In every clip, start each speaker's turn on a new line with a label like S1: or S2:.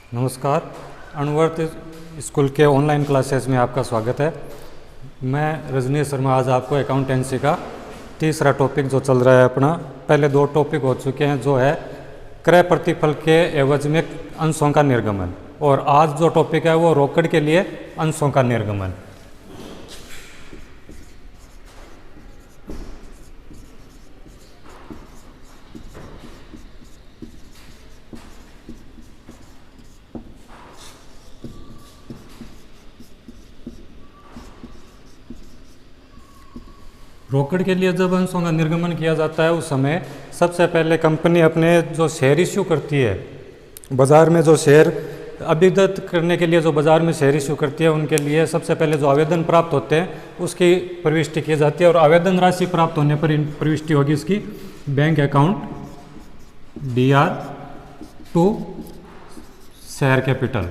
S1: नमस्कार। अणुवर्त स्कूल के online classes में आपका स्वागत है। मैं रजनीश शर्मा आज आपको अकाउंटेंसी का तीसरा टॉपिक जो चल रहा है अपना, पहले दो टॉपिक हो चुके हैं जो है क्रय प्रतिफल के एवज में अंशों का निर्गमन, और आज जो टॉपिक है वो रोकड़ के लिए अंशों का निर्गमन। रोकड़ के लिए जब अंशों का निर्गमन किया जाता है उस समय सबसे पहले कंपनी अपने जो शेयर इश्यू करती है, बाज़ार में जो शेयर अभिदत्त करने के लिए जो बाज़ार में शेयर इश्यू करती है, उनके लिए सबसे पहले जो आवेदन प्राप्त होते हैं उसकी प्रविष्टि की जाती है। और आवेदन राशि प्राप्त होने पर प्रविष्टि होगी इसकी bank account DR-2 share capital.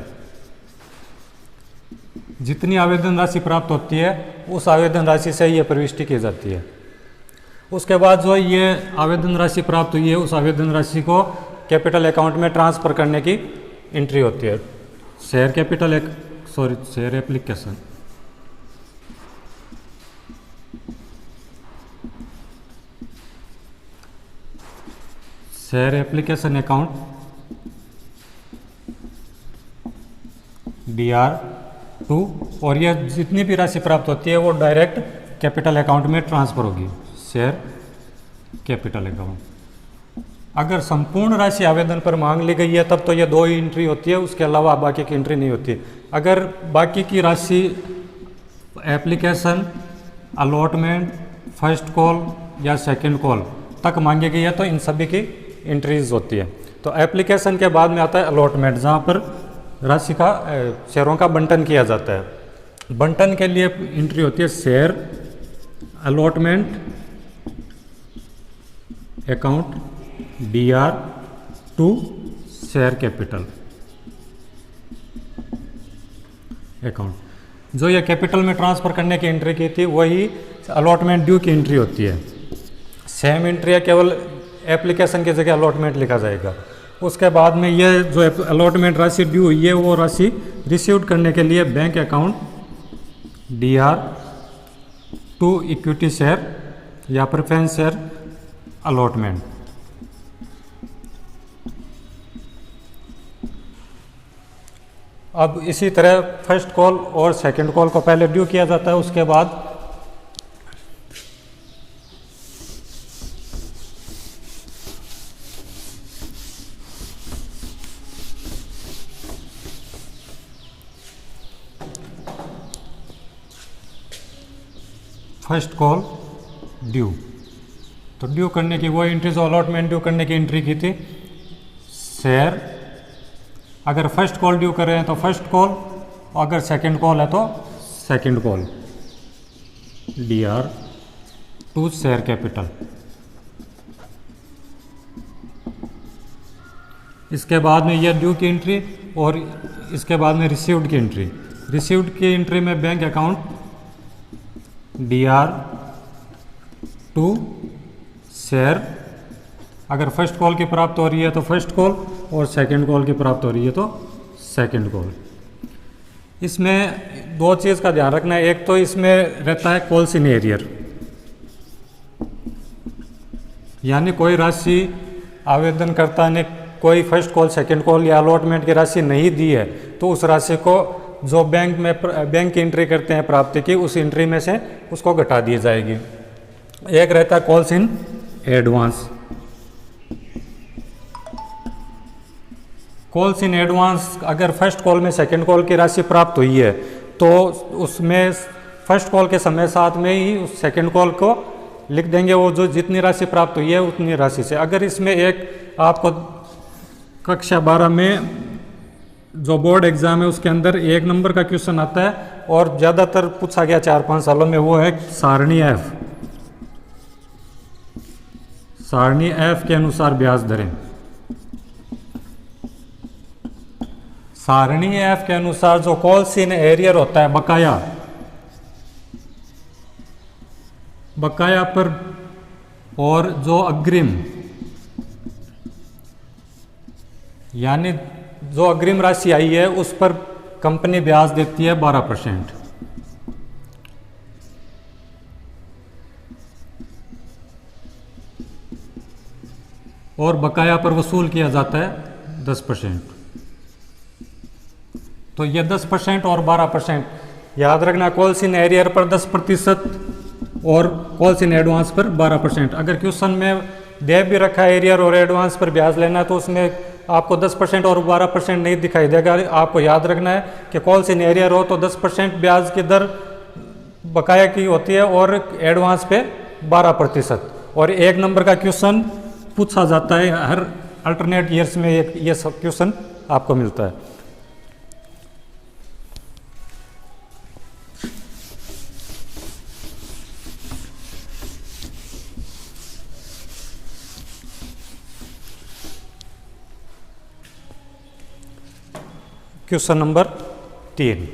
S1: जितनी आवेदन राशि प्राप्त होती है उस आवेदन राशि से ये प्रविष्टि की जाती है। उसके बाद जो ये आवेदन राशि प्राप्त हुई है उस आवेदन राशि को कैपिटल अकाउंट में ट्रांसफ़र करने की एंट्री होती है। Share capital share application, share application account DR-2, और यह जितनी भी राशि प्राप्त होती है वो डायरेक्ट कैपिटल अकाउंट में ट्रांसफ़र होगी, शेयर कैपिटल अकाउंट। अगर संपूर्ण राशि आवेदन पर मांग ली गई है तब तो ये दो ही एंट्री होती है, उसके अलावा बाकी की एंट्री नहीं होती। अगर बाकी की राशि एप्लीकेशन, अलॉटमेंट, फर्स्ट कॉल या सेकंड कॉल तक मांगी गई है तो इन सभी की एंट्रीज होती है। तो एप्लीकेशन के बाद में आता है अलॉटमेंट, जहाँ पर राशि का शेयरों का बंटन किया जाता है। बंटन के लिए एंट्री होती है share allotment account DR-2 share capital account. जो ये कैपिटल में ट्रांसफ़र करने की एंट्री की थी वही अलॉटमेंट ड्यू की एंट्री होती है। सेम एंट्री है, केवल एप्लीकेशन की जगह अलॉटमेंट लिखा जाएगा। उसके बाद में ये जो अलॉटमेंट राशि ड्यू हुई है वो राशि रिसीव्ड करने के लिए bank account DR-2 equity share या प्रेफरेंस शेयर अलॉटमेंट। अब इसी तरह फर्स्ट कॉल और सेकंड कॉल को पहले ड्यू किया जाता है, उसके बाद फर्स्ट कॉल ड्यू। तो ड्यू करने की वो एंट्री जो अलॉटमेंट ड्यू करने की एंट्री की थी, शेयर अगर फर्स्ट कॉल ड्यू कर रहे हैं तो फर्स्ट कॉल, अगर सेकंड कॉल है तो second call DR-2 share capital. इसके बाद में यह ड्यू की एंट्री और इसके बाद में रिसीव्ड की एंट्री। रिसीव्ड की एंट्री में बैंक अकाउंट DR-2 शेयर, अगर फर्स्ट कॉल की प्राप्त हो रही है तो फर्स्ट कॉल और सेकंड कॉल की प्राप्त हो रही है तो सेकंड कॉल। इसमें दो चीज़ का ध्यान रखना है। एक तो इसमें रहता है कॉल्स इन एरियर, यानी कोई राशि आवेदनकर्ता ने कोई फर्स्ट कॉल, सेकंड कॉल या अलॉटमेंट की राशि नहीं दी है तो उस राशि को जो बैंक की एंट्री करते हैं प्राप्ति की, उस एंट्री में से उसको घटा दी जाएगी। एक रहता है calls in advance. Calls in advance, अगर फर्स्ट कॉल में सेकंड कॉल की राशि प्राप्त हुई है तो उसमें फर्स्ट कॉल के समय साथ में ही उस सेकंड कॉल को लिख देंगे, वो जो जितनी राशि प्राप्त हुई है उतनी राशि से। अगर इसमें एक आपको कक्षा 12 में जो बोर्ड एग्ज़ाम है उसके अंदर एक नंबर का क्वेश्चन आता है और ज़्यादातर पूछा गया 4-5 सालों में, वो है सारणी F। सारणी F के अनुसार ब्याज दरें। सारणी F के अनुसार जो कॉल्स इन एरियर होता है, बकाया पर और जो अग्रिम, यानी जो अग्रिम राशि आई है उस पर कंपनी ब्याज देती है 12%। और बकाया पर वसूल किया जाता है 10%। तो ये 10% और 12%, याद रखना कॉल्स इन एरियर पर 10% और कॉल्स इन एडवांस पर 12%। अगर क्वेश्चन में दे भी रखा है एरियर और एडवांस पर ब्याज लेना है तो उसमें आपको 10% और 12% नहीं दिखाई देगा। आपको याद रखना है कि कॉल्स इन एरियर हो तो 10% ब्याज की दर बकाया की होती है और एडवांस पे 12%। और 1 नंबर का क्वेश्चन पूछा जाता है हर अल्टरनेट ईयर्स में, ये सब क्वेश्चन आपको मिलता है। क्वेश्चन नंबर 3,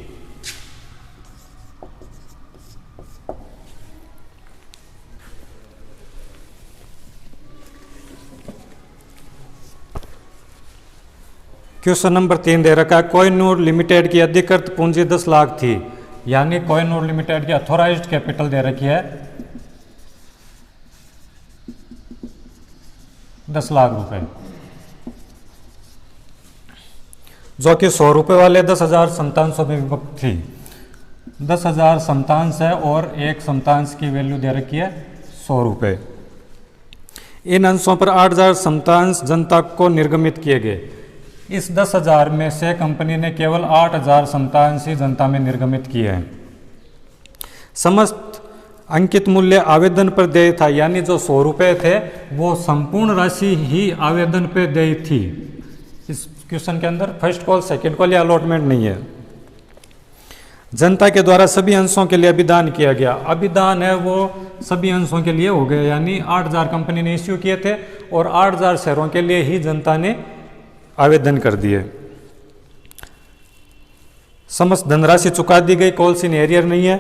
S1: क्वेश्चन नंबर 3 दे रखा है कोहिनूर लिमिटेड की अधिकृत पूंजी 10 लाख थी, यानी कोहिनूर लिमिटेड की अथॉराइज्ड कैपिटल दे रखी है 10 लाख रुपए, जो कि 100 रुपये वाले 10,000 समतांश में विभक्त थी। 10,000 समतांश है और एक समतांश की वैल्यू दे रखी है 100 रुपये। इन अंशों पर 8,000 समतांश जनता को निर्गमित किए गए। इस 10,000 में से कंपनी ने केवल 8,000 समतांश ही जनता में निर्गमित किए हैं। समस्त अंकित मूल्य आवेदन पर देय था, यानी जो 100 रुपये थे वो संपूर्ण राशि ही आवेदन पे देय थी। इस क्वेश्चन के अंदर फर्स्ट कॉल सेकंड कॉल या अलॉटमेंट नहीं है। जनता के द्वारा सभी अंशों के लिए अभिदान किया गया। अभिदान है वो सभी अंशों के लिए हो गए, यानी 8,000 कंपनी ने इश्यू किए थे और 8,000 शेयरों के लिए ही जनता ने आवेदन कर दिए। समस्त धनराशि चुका दी गई, कॉल्स इन एरियर नहीं है।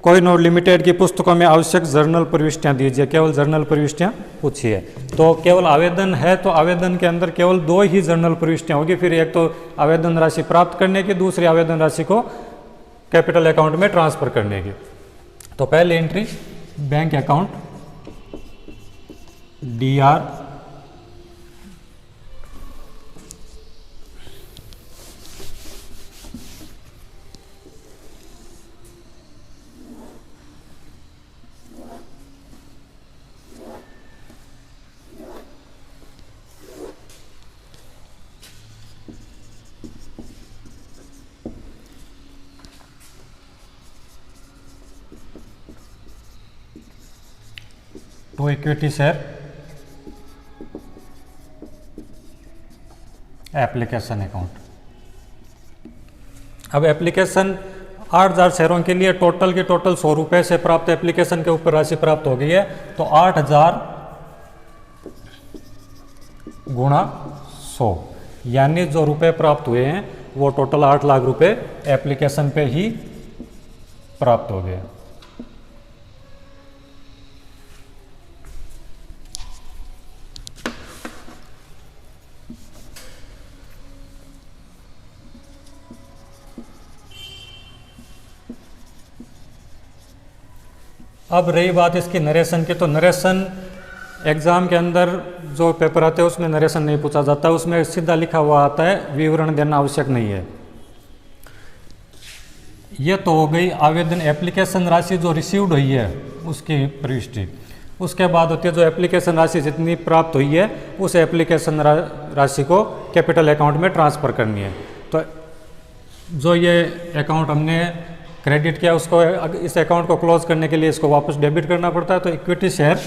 S1: कोहिनूर लिमिटेड की पुस्तकों में आवश्यक जर्नल प्रविष्टियां दीजिए, केवल जर्नल प्रविष्टियां पूछी है। तो केवल आवेदन है तो आवेदन के अंदर केवल 2 ही जर्नल प्रविष्टियां होगी, फिर एक तो आवेदन राशि प्राप्त करने की, दूसरी आवेदन राशि को कैपिटल अकाउंट में ट्रांसफर करने की। तो पहली entry bank account DR to equity share application account. अब एप्लीकेशन 8,000 शेयरों के लिए टोटल की टोटल 100 रुपये से प्राप्त एप्लीकेशन के ऊपर राशि प्राप्त हो गई है। तो 8,000 गुणा 100, यानी जो रुपए प्राप्त हुए हैं वो टोटल 8 लाख रुपए एप्लीकेशन पे ही प्राप्त हो गए। अब रही बात इसकी नरेशन की, तो नरेशन एग्ज़ाम के अंदर जो पेपर आते हैं उसमें नरेशन नहीं पूछा जाता, उसमें सीधा लिखा हुआ आता है, विवरण देना आवश्यक नहीं है। ये तो हो गई आवेदन एप्लीकेशन राशि जो रिसीव्ड हुई है उसकी प्रविष्टि। उसके बाद होती है जो एप्लीकेशन राशि जितनी प्राप्त हुई है उस एप्लीकेशन राशि को कैपिटल अकाउंट में ट्रांसफ़र करनी है। तो जो ये अकाउंट हमने क्रेडिट किया उसको, इस अकाउंट को क्लोज करने के लिए इसको वापस डेबिट करना पड़ता है। तो equity share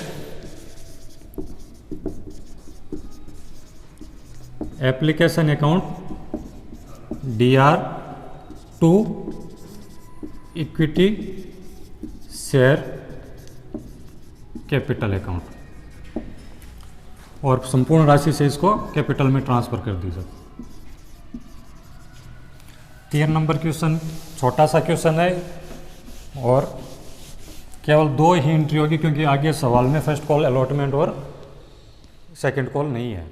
S1: application account DR to equity share capital account, और संपूर्ण राशि से इसको कैपिटल में ट्रांसफर कर दीजिए। 3 नंबर क्वेश्चन छोटा सा क्वेश्चन है और केवल 2 ही एंट्री होगी, क्योंकि आगे सवाल में फर्स्ट कॉल अलॉटमेंट और सेकंड कॉल नहीं है।